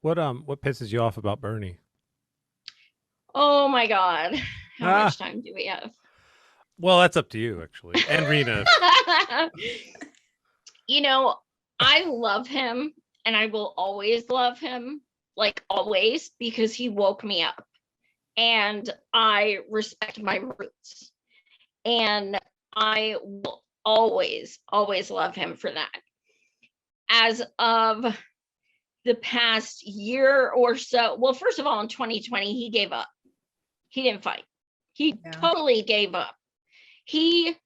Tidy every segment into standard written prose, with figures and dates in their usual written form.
What pisses you off about Bernie? Oh my God. How Ah, much time do we have? well, that's up to you actually, and Rena. You know, I love him and I will always love him, like always, because he woke me up and I respect my roots. And I will always, always love him for that. As of the past year or so, well, first of all, in 2020, he gave up. He didn't fight. He Yeah. totally gave up. He,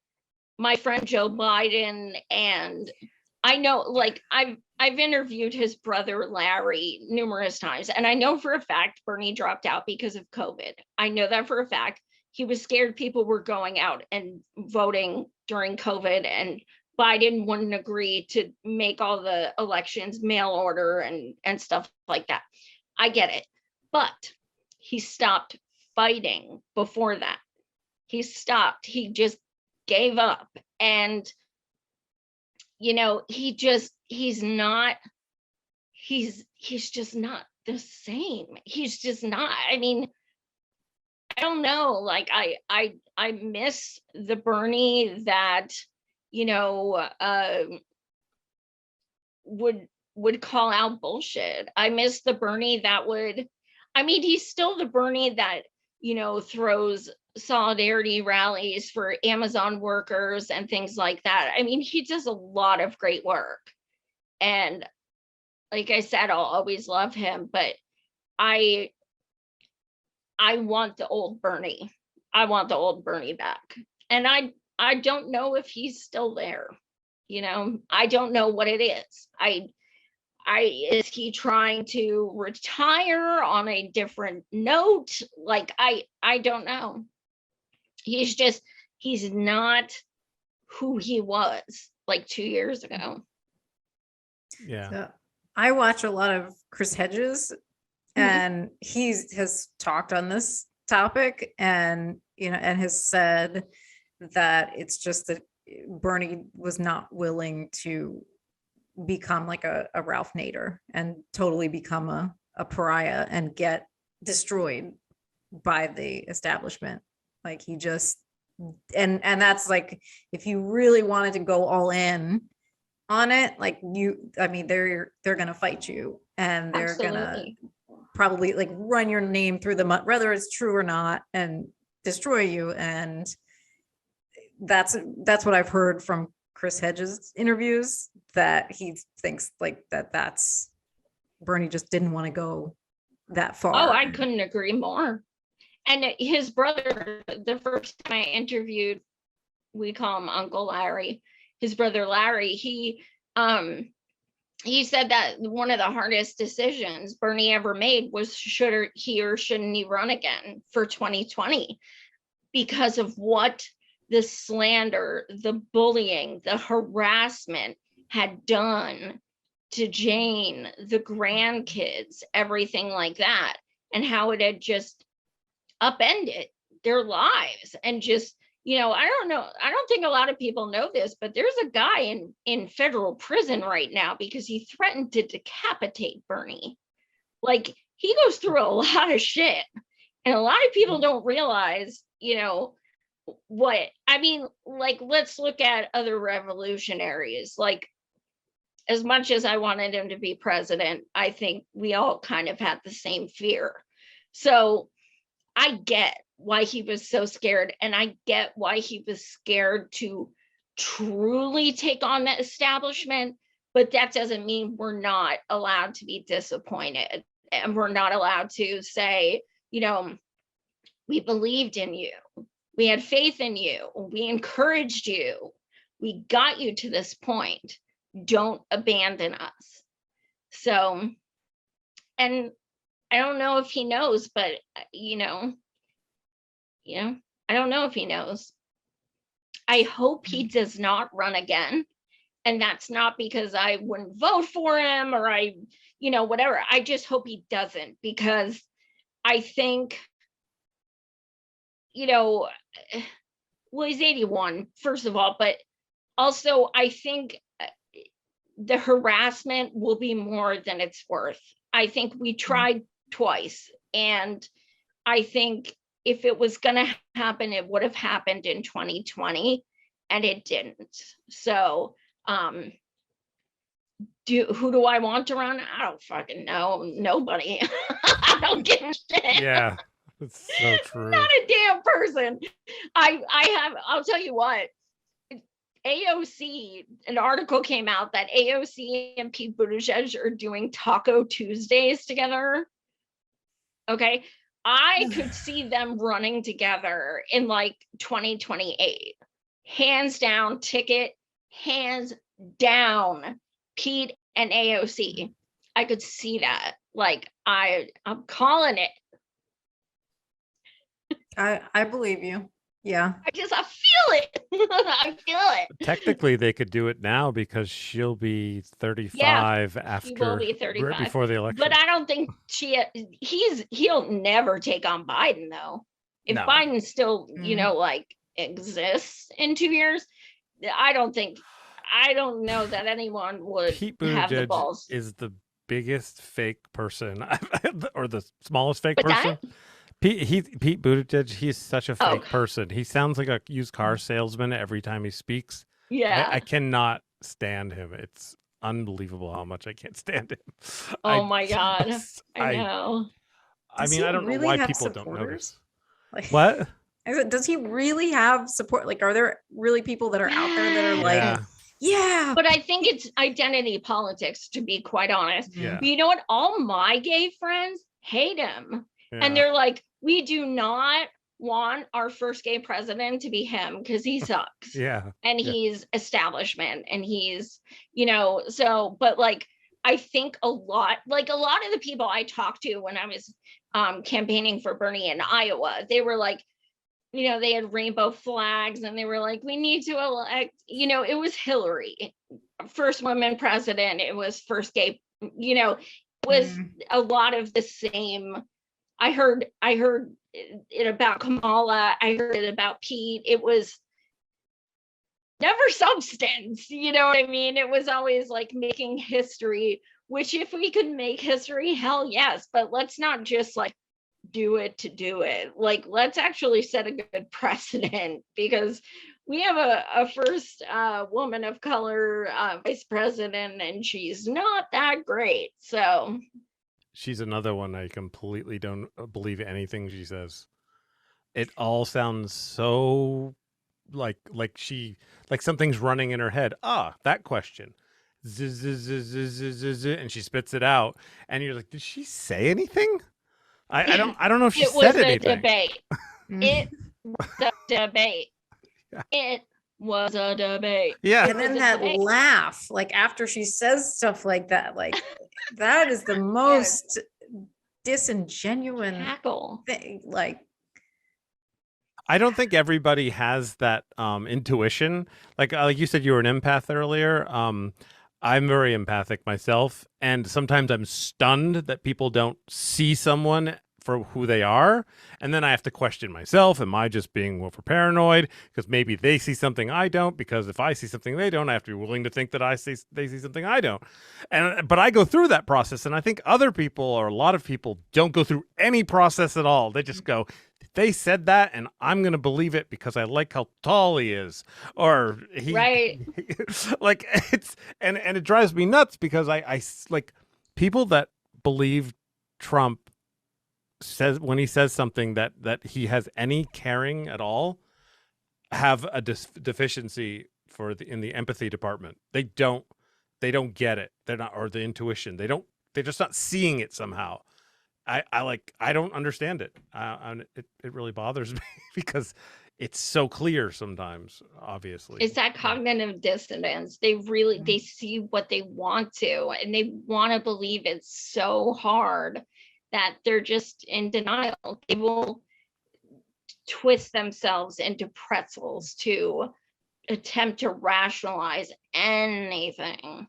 my friend Joe Biden, and I know, like, I've interviewed his brother Larry numerous times, and I know for a fact Bernie dropped out because of COVID. I know that for a fact. He was scared people were going out and voting during COVID, and Biden wouldn't agree to make all the elections mail order and stuff like that. I get it, but he stopped fighting before that. He stopped. He just gave up, and he's just not the same. He's just not. I mean, I don't know, like I miss the Bernie that you know uh would would call out bullshit. I miss the Bernie that would, I mean, he's still the Bernie that throws solidarity rallies for Amazon workers and things like that. I mean, he does a lot of great work, and like I said, I'll always love him, but I I want the old Bernie. I want the old Bernie back. And I don't know if he's still there. I don't know what it is. I is he trying to retire on a different note? Like I don't know. He's not who he was like 2 years ago. Yeah. So I watch a lot of Chris Hedges, and has talked on this topic, and and has said that it's just that Bernie was not willing to become like a Ralph Nader and totally become a pariah and get destroyed by the establishment. Like he just, and that's like, if you really wanted to go all in on it, like I mean, they're gonna fight you, and they're gonna Absolutely. probably like run your name through the mud, whether it's true or not, and destroy you. And that's what I've heard from Chris Hedges interviews, that he thinks like that's Bernie just didn't want to go that Oh, far. I couldn't agree more. And his brother, the first time I interviewed, we call him Uncle Larry, his brother Larry, he said that one of the hardest decisions Bernie ever made was should he or shouldn't he run again for 2020, because of what the slander, the bullying, the harassment had done to Jane, the grandkids, everything like that, and how it had just upended their lives. And just, I don't know, I don't think a lot of people know this, but there's a guy in federal prison right now because he threatened to decapitate Bernie. Like, he goes through a lot of shit, and a lot of people don't realize, what I mean. Like, let's look at other revolutionaries. Like, as much as I wanted him to be president, I think we all kind of had the same fear. So I get why he was so scared, and I get why he was scared to truly take on the establishment, but that doesn't mean we're not allowed to be disappointed, and we're not allowed to say, we believed in you, we had faith in you, we encouraged you, we got you to this point, don't abandon us. So, and I don't know if he knows, but I don't know if he knows. I hope he does not run again. And that's not because I wouldn't vote for him or whatever. I just hope he doesn't, because I think, well, he's 81, first of all, but also I think the harassment will be more than it's worth I think we tried twice, and I think if it was going to happen, it would have happened in 2020, and it didn't. So, who do I want to run? I don't fucking know. Nobody. I don't give a shit. Yeah, it's so true. Not a damn person. I'll tell you what. AOC, an article came out that AOC and Pete Buttigieg are doing Taco Tuesdays together. Okay. I could see them running together in like 2028. Hands down, ticket, hands down, Pete and AOC. I could see that. Like, I'm calling it. I believe you. Yeah. I feel it. I feel it. Technically, they could do it now because she'll be 35 after, She will be right 35 before the election. But I don't think he'll never take on Biden though. If No. Biden still, like exists in 2 years, I don't know that anyone would Pete have the Buttigieg balls. is the biggest fake person or the smallest fake But person. Pete Buttigieg, he's such a fake Oh. person. He sounds like a used car salesman every time he speaks. Yeah. I cannot stand him. It's unbelievable how much I can't stand him. Oh my God. I I know. I Does mean, he I don't know really why have people don't supporters? notice. Like, What? I said, does he really have support? Like, are there really people that are out there that are like, Yeah. yeah. But I think it's identity politics, to be quite honest. Yeah. But you know what? All my gay friends hate him. Yeah. And they're like, we do not want our first gay president to be him because he sucks. Yeah. And Yeah. he's establishment and he's, so, but like, I think a lot of the people I talked to when I was campaigning for Bernie in Iowa, they were like, they had rainbow flags and they were like, we need to elect, it was Hillary, first woman president. It was first gay, was a lot of the same. I heard it about Kamala. I heard it about Pete. It was never substance. You know what I mean? It was always like making history, which if we could make history, hell yes. But let's not just like do it to do it. Like, let's actually set a good precedent because we have a first woman of color vice president and she's not that great. So She's another one I completely don't believe anything she says. It all sounds so like something's running in her head. That question. Zzz, zzz, zzz, zzz, zzz, zzz, and she spits it out. And you're like, did she say anything? I don't know if she said anything. Debate. It was a debate. It was a debate. Yeah. And then that laugh, like after she says stuff like that, like that is the most disingenuous Cackle. thing. Like, I don't think everybody has that intuition. Like you said, you were an empath earlier. I'm very empathic myself, and sometimes I'm stunned that people don't see someone for who they are, and then I have to question myself. Am I just being over paranoid? Because maybe they see something I don't. Because if I see something they don't, I have to be willing to think that they see something I don't. But I go through that process, and I think other people or a lot of people don't go through any process at all. They just go, they said that and I'm going to believe it because I like how tall he is, or Right. like it's, and it drives me nuts because I like people that believe Trump says when he says something that he has any caring at all have a deficiency in the empathy department. They don't get it. They're not, or the intuition. They're just not seeing it somehow. I don't understand it. It really bothers me because it's so clear sometimes, obviously. It's that cognitive dissonance. They really, they see what they want to, and they want to believe it so hard that they're just in denial. They will twist themselves into pretzels to attempt to rationalize anything.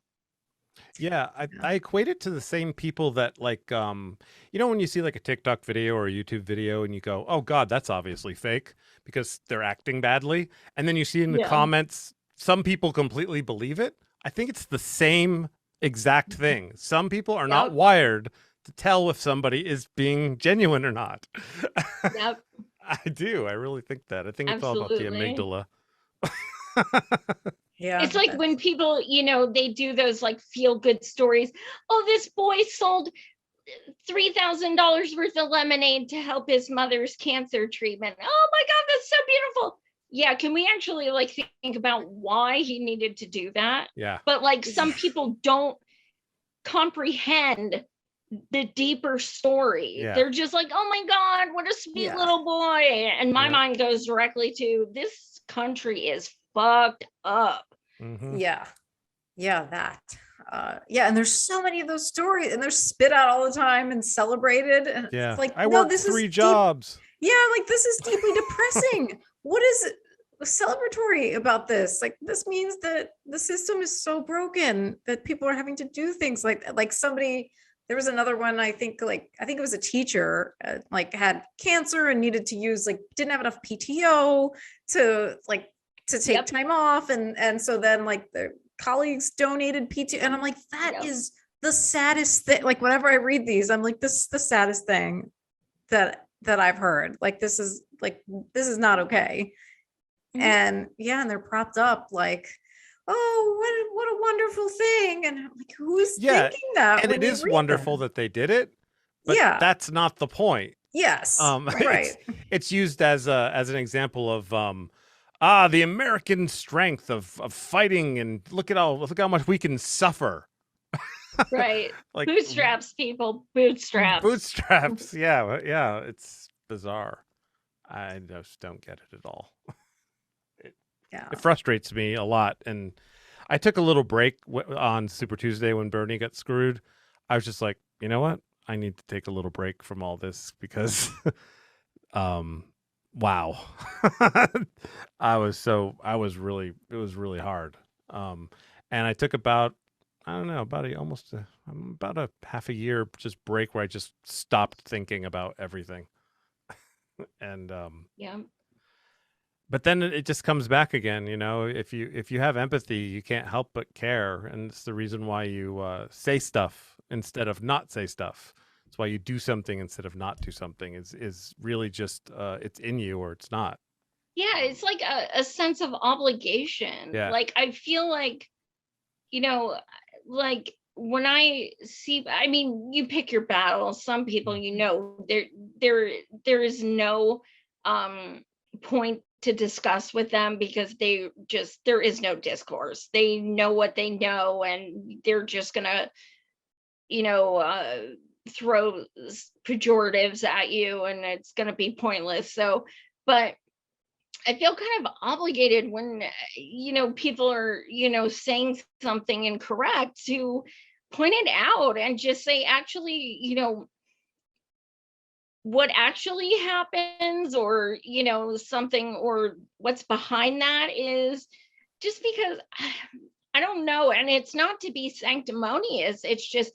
Yeah, I equate it to the same people that like, when you see like a TikTok video or a YouTube video and you go, oh God, that's obviously fake because they're acting badly. And then you see in the comments, some people completely believe it. I think it's the same exact thing. Some people are not wired to tell if somebody is being genuine or not. Yep, I do. I really think that. I think it's all about the absolutely. amygdala. Yeah. It's like when people, they do those like feel good stories. Oh, this boy sold $3,000 worth of lemonade to help his mother's cancer treatment. Oh my God, that's so beautiful. Yeah, can we actually like think about why he needed to do that? Yeah. But like some people don't comprehend the deeper story. Yeah. They're just like, oh my God, what a sweet Yeah. little boy. And my Yeah. mind goes directly to this country is fucked up. Mhm. Yeah. Yeah, that. Yeah, and there's so many of those stories, and they're spit out all the time and celebrated. And Yeah. it's like, I no, worked this is 3 deep. jobs. Yeah, like this is deeply depressing. What is celebratory about this? Like this means that the system is so broken that people are having to do things like somebody. There was another one. I think it was a teacher like had cancer and needed to use didn't have enough PTO to take Yep. time off, and so then the colleagues donated PTO, and I'm like, that Yep. is the saddest thing. Like whenever I read these, I'm like, this is the saddest thing that I've heard. Like this is not okay. Mhm. And yeah, and they're propped up like, oh, what a wonderful thing. And I'm like, who's Yeah, thinking that? and when it they is read wonderful that? that they did it, but Yeah. that's not the point. Yes. It's, Right. it's used as an example of the American strength of fighting, and look how much we can suffer. Right. Like Bootstraps, people. Bootstraps. bootstraps. Yeah, it's bizarre. I just don't get it at all. Yeah. It frustrates me a lot, and I took a little break on Super Tuesday when Bernie got screwed. I was just like, you know what? I need to take a little break from all this because, wow, it was really hard. And I took about, I don't know, about a half a year just break where I just stopped thinking about everything. And, Yeah. but then it just comes back again, if you have empathy, you can't help but care, and it's the reason why you say stuff instead of not say stuff. It's why you do something instead of not do something. Is really just it's in you or it's not. Yeah, it's like a sense of obligation. Yeah. Like I feel like, like when I see, I mean, you pick your battles. Some people, there is no point to discuss with them because there is no discourse. They know what they know, and they're just gonna, throw pejoratives at you, and it's gonna be pointless. So, but I feel kind of obligated when, people are, saying something incorrect to point it out and just say, actually, what actually happens, or, something, or what's behind that is just because I don't know. And it's not to be sanctimonious. It's just,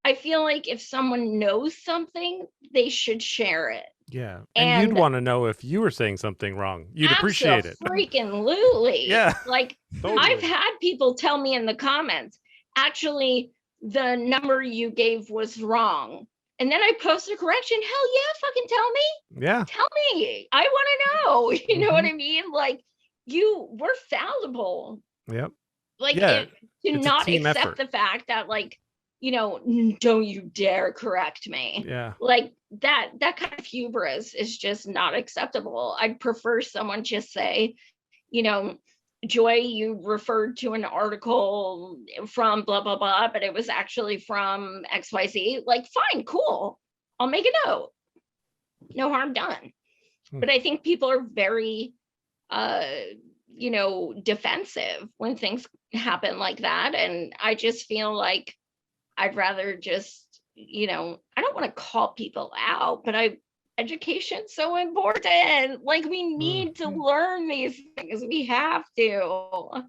I feel like if someone knows something, they should share it. Yeah, and you'd And want to know if you were saying something wrong. You'd appreciate it. Freaking Yeah, like totally. I've had people tell me in the comments, actually, the number you gave was wrong. And then I post a correction. Hell yeah, fucking tell me. Yeah. Tell me. I want to know. You know what I mean? Like, we're fallible. Yep. Like, Yeah, to it's a not team accept effort. the fact that, like, don't you dare correct me. Yeah. Like that kind of hubris is just not acceptable. I'd prefer someone just say, Joy, you referred to an article from blah, blah, blah, but it was actually from XYZ. Like, fine, cool. I'll make a note. No harm done. But I think people are very, defensive when things happen like that. And I just feel like I'd rather just, I don't want to call people out, but education's so important. Like we need to learn these things. We have to.